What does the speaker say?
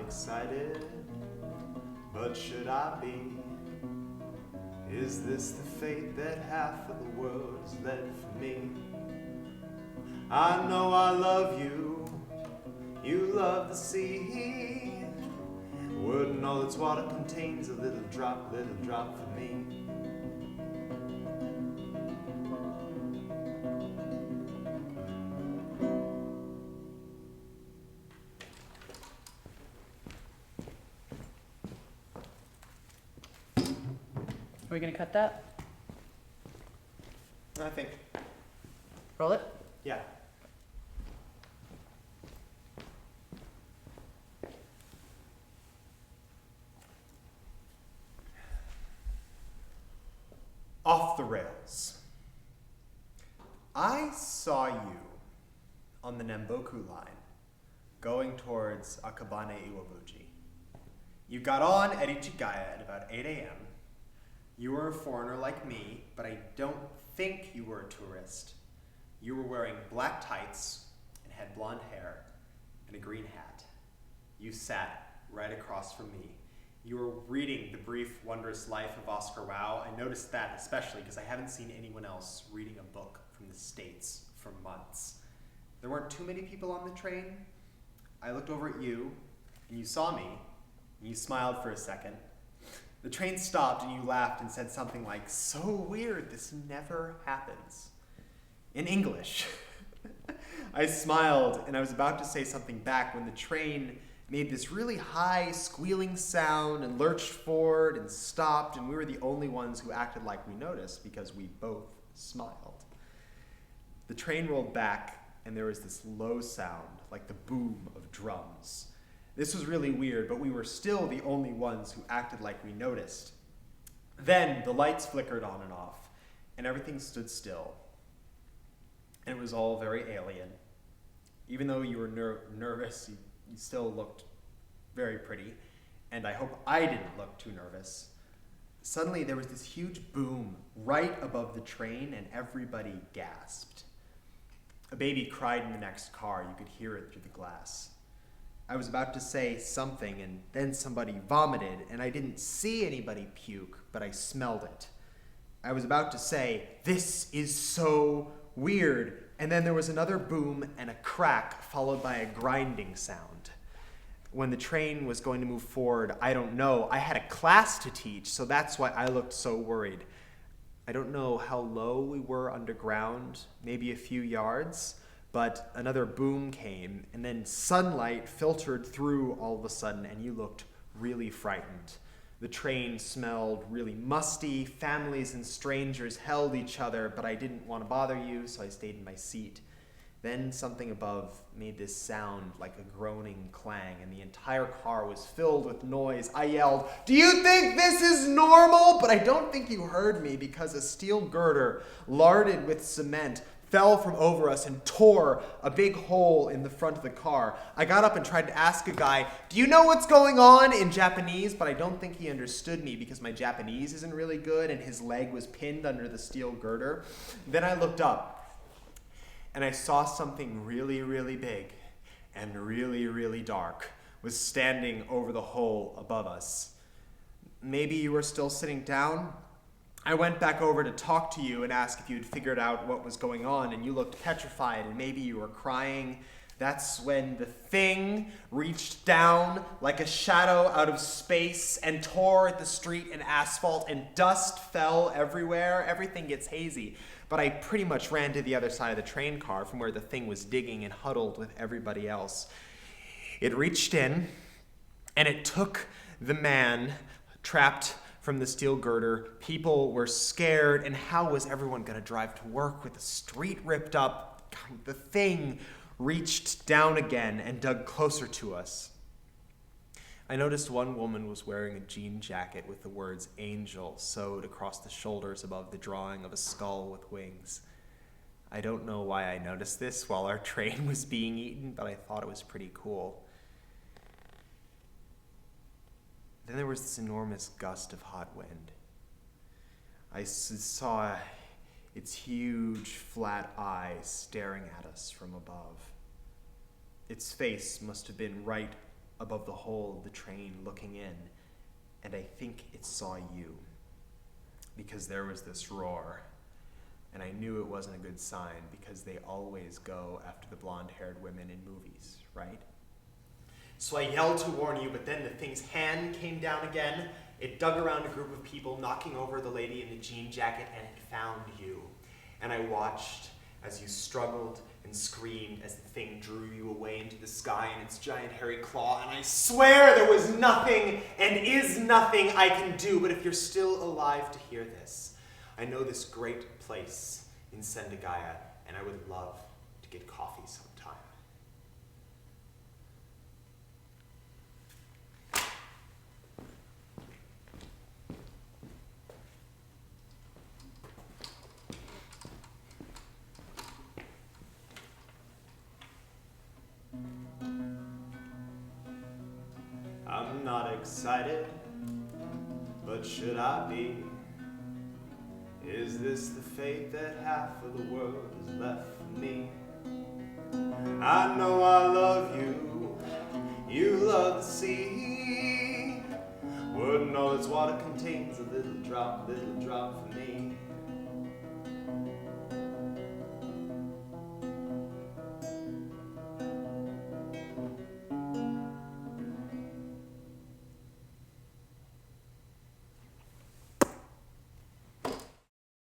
excited, but should I be? Is this the fate that half of the world has led for me? I know I love you, you love the sea. Word and all its water contains a little drop for me. Are we gonna cut that? I think, Roll it? yeah. Off the rails. I saw you on the Namboku line going towards Akabane Iwabuchi. You got on at Ichigaya at about 8 a.m. You were a foreigner like me, but I don't think you were a tourist. You were wearing black tights and had blonde hair and a green hat. You sat right across from me. You were reading The Brief Wondrous Life of Oscar Wilde. I noticed that especially because I haven't seen anyone else reading a book from the States for months. There weren't too many people on the train. I looked over at you, and you saw me, and you smiled for a second. The train stopped, and you laughed and said something like, "So weird, this never happens," in English. I smiled, and I was about to say something back when the train made this really high squealing sound and lurched forward and stopped, and we were the only ones who acted like we noticed because we both smiled. The train rolled back, and there was this low sound, like the boom of drums. This was really weird, but we were still the only ones who acted like we noticed. Then the lights flickered on and off, and everything stood still. And it was all very alien. Even though you were nervous, you still looked very pretty, and I hope I didn't look too nervous. Suddenly there was this huge boom right above the train, and everybody gasped. A baby cried in the next car. You could hear it through the glass. I was about to say something, and then somebody vomited, and I didn't see anybody puke, but I smelled it. I was about to say, "This is so weird," and then there was another boom and a crack, followed by a grinding sound. When the train was going to move forward, I don't know. I had a class to teach, so that's why I looked so worried. I don't know how low we were underground, maybe a few yards, but another boom came, and then sunlight filtered through all of a sudden, and you looked really frightened. The train smelled really musty. Families and strangers held each other, but I didn't want to bother you, so I stayed in my seat. Then something above made this sound like a groaning clang, and the entire car was filled with noise. I yelled, "Do you think this is normal?" But I don't think you heard me because a steel girder, larded with cement, fell from over us and tore a big hole in the front of the car. I got up and tried to ask a guy, "Do you know what's going on?" in Japanese, but I don't think he understood me because my Japanese isn't really good and his leg was pinned under the steel girder. Then I looked up and I saw something really, really big and really, really dark was standing over the hole above us. Maybe you were still sitting down? I went back over to talk to you and ask if you had figured out what was going on, and you looked petrified, and maybe you were crying. That's when the thing reached down like a shadow out of space and tore at the street and asphalt, and dust fell everywhere. Everything gets hazy, but I pretty much ran to the other side of the train car from where the thing was digging and huddled with everybody else. It reached in, and it took the man trapped from the steel girder. People were scared, and how was everyone going to drive to work with the street ripped up? The thing reached down again and dug closer to us. I noticed one woman was wearing a jean jacket with the words "Angel" sewed across the shoulders above the drawing of a skull with wings. I don't know why I noticed this while our train was being eaten, but I thought it was pretty cool. Then there was this enormous gust of hot wind. I saw its huge, flat eyes staring at us from above. Its face must have been right above the hole of the train looking in, and I think it saw you. Because there was this roar, and I knew it wasn't a good sign because they always go after the blonde-haired women in movies, right? So I yelled to warn you, but then the thing's hand came down again. It dug around a group of people, knocking over the lady in the jean jacket, and it found you. And I watched as you struggled and screamed as the thing drew you away into the sky in its giant hairy claw, and I swear there was nothing and is nothing I can do. But if you're still alive to hear this, I know this great place in Sendagaya, and I would love to get coffee sometime. I'm not excited, but should I be? Is this the fate that half of the world is left for me? I know I love you, you love the sea. Wouldn't all its water contains a little drop for me.